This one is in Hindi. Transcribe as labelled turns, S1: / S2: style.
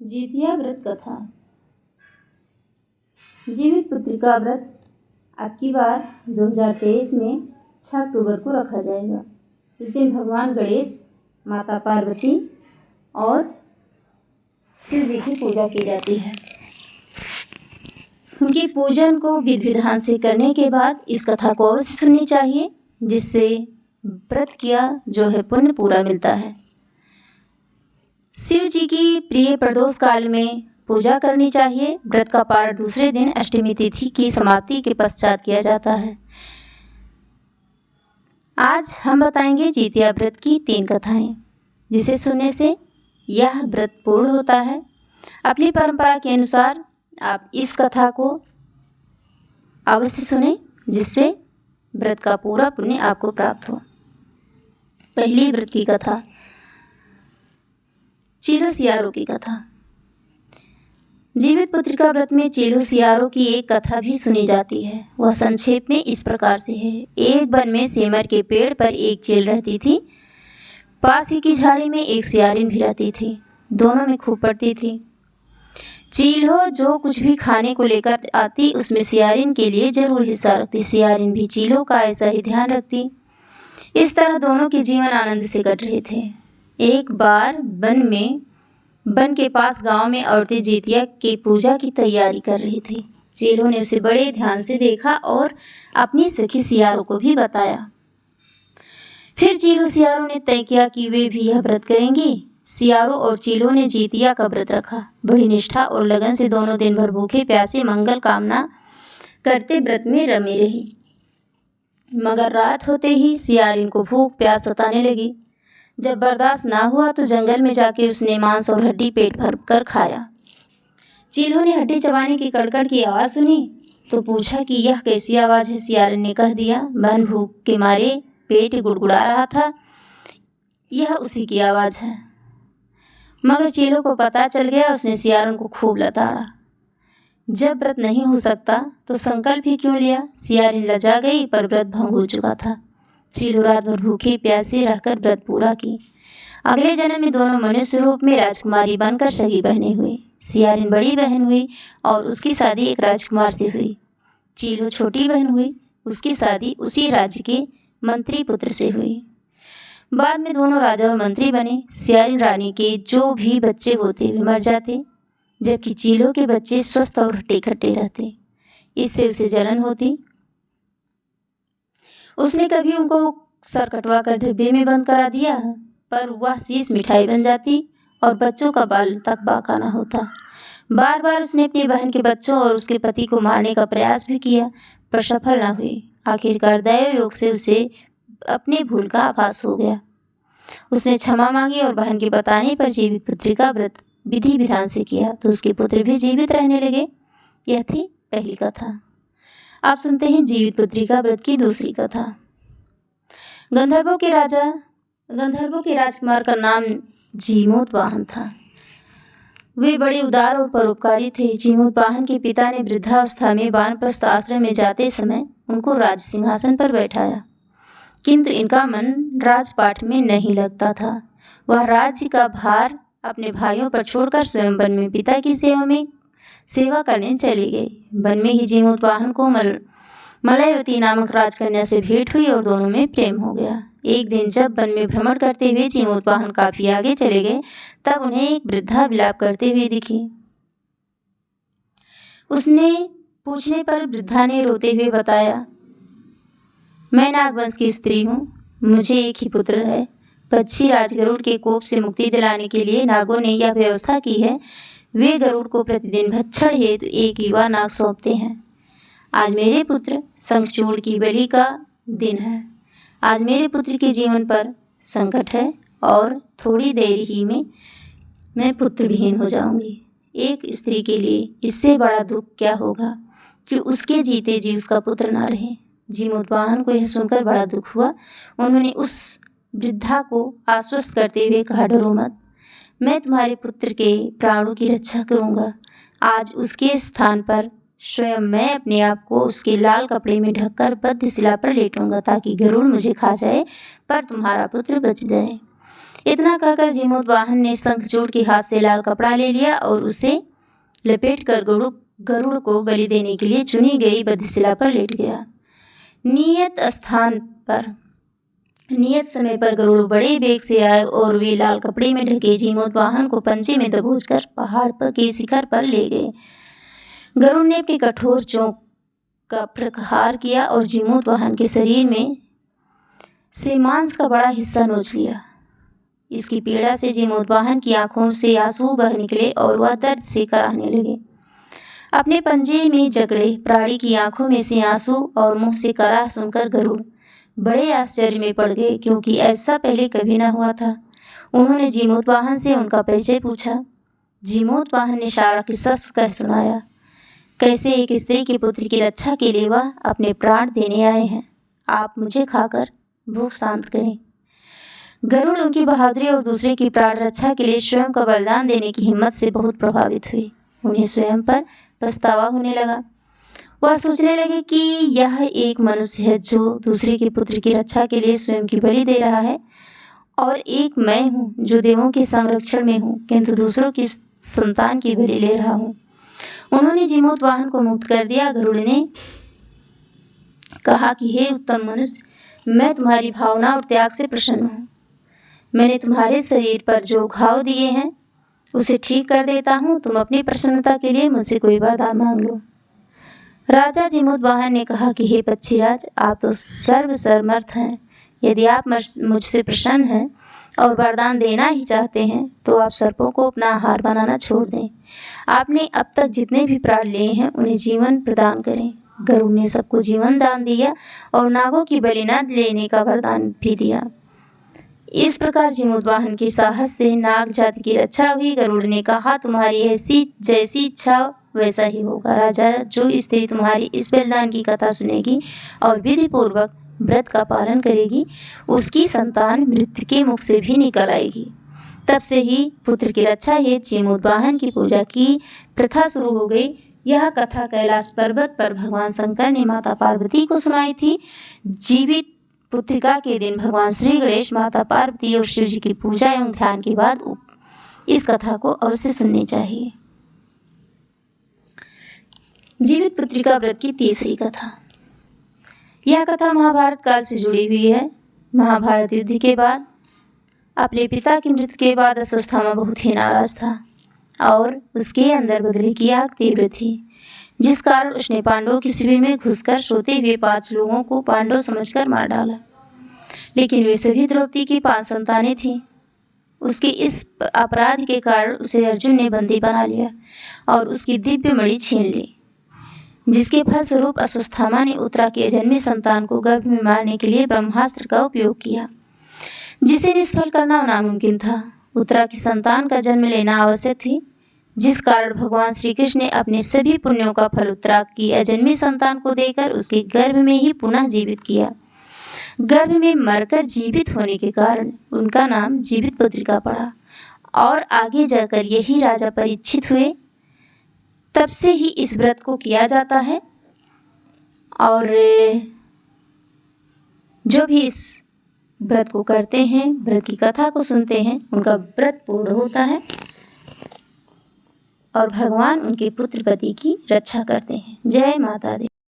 S1: जितिया व्रत कथा। जीवित पुत्री का व्रत अब की बार 2023 में 6 अक्टूबर को रखा जाएगा। इस दिन भगवान गणेश, माता पार्वती और शिव जी की पूजा की जाती है। उनकी पूजन को विधि विधान से करने के बाद इस कथा को अवश्य सुननी चाहिए, जिससे व्रत किया जो है पुण्य पूरा मिलता है। शिव जी की प्रिय प्रदोष काल में पूजा करनी चाहिए। व्रत का पारण दूसरे दिन अष्टमी तिथि की समाप्ति के पश्चात किया जाता है। आज हम बताएंगे जितिया व्रत की 3 कथाएं, जिसे सुनने से यह व्रत पूर्ण होता है। अपनी परंपरा के अनुसार आप इस कथा को अवश्य सुने, जिससे व्रत का पूरा पुण्य आपको प्राप्त हो। पहली व्रत की कथा, चीलो सियारो की कथा। जीवित पुत्रिका व्रत में चीलो सियारो की एक कथा भी सुनी जाती है। वह संक्षेप में इस प्रकार से है। एक वन में सेमर के पेड़ पर एक चील रहती थी। पास ही की झाड़ी में एक सियारिन भी रहती थी। दोनों में खूब पड़ती थी। चीलो जो कुछ भी खाने को लेकर आती, उसमें सियारिन के लिए जरूर हिस्सा रखती। सियारिन भी चीलो का ऐसा ही ध्यान रखती। इस तरह दोनों के जीवन आनंद से कट रहे थे। एक बार वन के पास गांव में औरतें जितिया की पूजा की तैयारी कर रही थी। चीलो ने उसे बड़े ध्यान से देखा और अपनी सखी सियारो को भी बताया। फिर चीलो सियारो ने तय किया कि वे भी यह व्रत करेंगी। सियारो और चीलो ने जितिया का व्रत रखा। बड़ी निष्ठा और लगन से दोनों दिन भर भूखे प्यासे मंगल कामना करते व्रत में रमे रही। मगर रात होते ही सियारिन को भूख प्यास सताने लगी। जब बर्दाश्त ना हुआ तो जंगल में जाके उसने मांस और हड्डी पेट भर कर खाया। चीलो ने हड्डी चबाने की कड़कड़ की आवाज़ सुनी तो पूछा कि यह कैसी आवाज़ है। सियारिन ने कह दिया, बहन भूख के मारे पेट गुड़गुड़ा रहा था, यह उसी की आवाज़ है। मगर चीलो को पता चल गया। उसने सियारिन को खूब लताड़ा। जब व्रत नहीं हो सकता तो संकल्प ही क्यों लिया। सियारिन लजा गई, पर व्रत भंग हो चुका था। चीलो रात भर भूखी प्यासी रहकर व्रत पूरा की। अगले जन्म में दोनों मनुष्य रूप में राजकुमारी बनकर सगी बहनें हुई। सियारिन बड़ी बहन हुई और उसकी शादी एक राजकुमार से हुई। चीलो छोटी बहन हुई, उसकी शादी उसी राज्य के मंत्री पुत्र से हुई। बाद में दोनों राजा और मंत्री बने। सियारिन रानी के जो भी बच्चे होते वे मर जाते, जबकि चीलो के बच्चे स्वस्थ और हट्टे खट्टे रहते। इससे उसे जलन होती। उसने कभी उनको सर कटवा कर डिब्बे में बंद करा दिया, पर वह शीश मिठाई बन जाती और बच्चों का बाल तक बाका न होता। बार बार उसने अपनी बहन के बच्चों और उसके पति को मारने का प्रयास भी किया, पर सफल न हुई। आखिरकार दैव योग से उसे अपने भूल का आभास हो गया। उसने क्षमा मांगी और बहन के बताने पर जीवित पुत्री का व्रत विधि विधान से किया तो उसके पुत्र भी जीवित रहने लगे। यह थी पहली कथा। आप सुनते हैं जीवित पुत्री का व्रत की दूसरी कथा। गंधर्वों के राजकुमार का नाम जीमूतवाहन था। वे बड़े उदार और परोपकारी थे। जीमूतवाहन के पिता ने वृद्धावस्था में वानप्रस्थ आश्रम में जाते समय उनको राज सिंहासन पर बैठाया, किंतु इनका मन राजपाठ में नहीं लगता था। वह राज्य का भार अपने भाइयों पर छोड़कर स्वयं वन में पिता की सेवा करने चले गए। वन में ही जीमूतवाहन को मलयवती नामक राजकन्या से भेंट हुई और दोनों में प्रेम हो गया। एक दिन जब वन में भ्रमण करते हुए जीमूतवाहन काफी आगे चले गए, तब उन्हें एक वृद्धा विलाप करते हुए दिखी। उसने पूछने पर वृद्धा ने रोते हुए बताया, मैं नागवंश की स्त्री हूँ, मुझे एक ही पुत्र है। पक्षी राजगरुड़ के कोप से मुक्ति दिलाने के लिए नागों ने यह व्यवस्था की है। वे गरुड़ को प्रतिदिन भक्षण हेतु एक युवा नाग सौंपते हैं। आज मेरे पुत्र शंखचूड़ की बलि का दिन है। आज मेरे पुत्र के जीवन पर संकट है और थोड़ी देर ही में मैं पुत्र विहीन हो जाऊंगी। एक स्त्री के लिए इससे बड़ा दुख क्या होगा कि उसके जीते जी उसका पुत्र ना रहे। जीमूतवाहन को यह सुनकर बड़ा दुख हुआ। उन्होंने उस वृद्धा को आश्वस्त करते हुए कहा, डरो मत, मैं तुम्हारे पुत्र के प्राणों की रक्षा करूंगा। आज उसके स्थान पर स्वयं मैं अपने आप को उसके लाल कपड़े में ढककर बद्ध शिला पर लेटूंगा, ताकि गरुड़ मुझे खा जाए पर तुम्हारा पुत्र बच जाए। इतना कहकर जीमूतवाहन ने शंखचूड़ के हाथ से लाल कपड़ा ले लिया और उसे लपेटकर गरुड़ को बलि देने के लिए चुनी गई बधिशिला पर लेट गया। नियत समय पर गरुड़ बड़े बेग से आए और वे लाल कपड़े में ढके जीमूतवाहन को पंजे में दबोचकर पहाड़ पर के शिखर पर ले गए। गरुड़ ने अपनी कठोर चोंच का प्रहार किया और जीमूतवाहन के शरीर में से मांस का बड़ा हिस्सा नोच लिया। इसकी पीड़ा से जीमूतवाहन की आंखों से आंसू बह निकले और वह दर्द से कराहने लगे। अपने पंजे में जकड़े प्राणी की आंखों में से आंसू और मुंह से कराह सुनकर गरुड़ बड़े आश्चर्य में पड़ गए, क्योंकि ऐसा पहले कभी न हुआ था। उन्होंने जीमूतवाहन से उनका परिचय पूछा। जीमूतवाहन ने सारा किस्सा कह सुनाया, कैसे एक स्त्री की पुत्र की रक्षा के लिए वह अपने प्राण देने आए हैं। आप मुझे खाकर भूख शांत करें। गरुड़ उनकी बहादुरी और दूसरे की प्राण रक्षा के लिए स्वयं का बलिदान देने की हिम्मत से बहुत प्रभावित हुए। उन्हें स्वयं पर पछतावा होने लगा। वह सोचने लगे कि यह एक मनुष्य है जो दूसरे के पुत्र की रक्षा के लिए स्वयं की बलि दे रहा है, और एक मैं हूँ जो देवों के संरक्षण में हूँ, किंतु दूसरों की संतान की बलि ले रहा हूँ। उन्होंने जीमूतवाहन को मुक्त कर दिया। गरुड़ ने कहा कि हे उत्तम मनुष्य, मैं तुम्हारी भावना और त्याग से प्रसन्न हूँ। मैंने तुम्हारे शरीर पर जो घाव दिए हैं उसे ठीक कर देता हूँ। तुम अपनी प्रसन्नता के लिए मुझसे कोई वरदान मांग लो। राजा जीमूतवाहन ने कहा कि हे पक्षीराज, आप तो सर्वसमर्थ हैं। यदि आप मुझसे प्रसन्न हैं और वरदान देना ही चाहते हैं तो आप सर्पों को अपना आहार बनाना छोड़ दें। आपने अब तक जितने भी प्राण लिए हैं उन्हें जीवन प्रदान करें। गरुड़ ने सबको जीवन दान दिया और नागों की बलि न लेने का वरदान भी दिया। इस प्रकार जीमूतवाहन के साहस से नाग जाति की रक्षा हुई। गरुड़ ने कहा, तुम्हारी ऐसी जैसी इच्छा वैसा ही होगा। राजा, जो स्त्री तुम्हारी इस बलिदान की कथा सुनेगी और विधि पूर्वक व्रत का पालन करेगी, उसकी संतान मृत्यु के मुख से भी निकल आएगी। तब से ही पुत्र की रक्षा हेतु जीमूतवाहन की पूजा की प्रथा शुरू हो गई। यह कथा कैलाश पर्वत पर भगवान शंकर ने माता पार्वती को सुनाई थी। जीवित पुत्रिका के दिन भगवान श्री गणेश, माता पार्वती और शिव जी की पूजा एवं ध्यान के बाद इस कथा को अवश्य सुननी चाहिए। जीवित पुत्रिका व्रत की तीसरी कथा। यह कथा महाभारत काल से जुड़ी हुई है। महाभारत युद्ध के बाद अपने पिता की मृत्यु के बाद अश्वत्थामा बहुत ही नाराज था और उसके अंदर बदले की आग तीव्र थी, जिस कारण उसने पांडवों के शिविर में घुसकर सोते हुए 5 लोगों को पांडव समझकर मार डाला। लेकिन वे सभी द्रौपदी की 5 संतानें थीं। उसके इस अपराध के कारण उसे अर्जुन ने बंदी बना लिया और उसकी दिव्य मणि छीन ली, जिसके फलस्वरूप अश्वत्थामा ने उत्तरा के अजन्मे संतान को गर्भ में मारने के लिए ब्रह्मास्त्र का उपयोग किया, जिसे निष्फल करना नामुमकिन था। उत्तरा की संतान का जन्म लेना आवश्यक थी, जिस कारण भगवान श्री कृष्ण ने अपने सभी पुण्यों का फल उत्तरा की अजन्मी संतान को देकर उसके गर्भ में ही पुनः जीवित किया। गर्भ में मरकर जीवित होने के कारण उनका नाम जीवित पुत्रिका पड़ा और आगे जाकर यही राजा परीक्षित हुए। तब से ही इस व्रत को किया जाता है और जो भी इस व्रत को करते हैं, व्रत की कथा को सुनते हैं, उनका व्रत पूर्ण होता है और भगवान उनके पुत्र पति की रक्षा करते हैं। जय माता दी।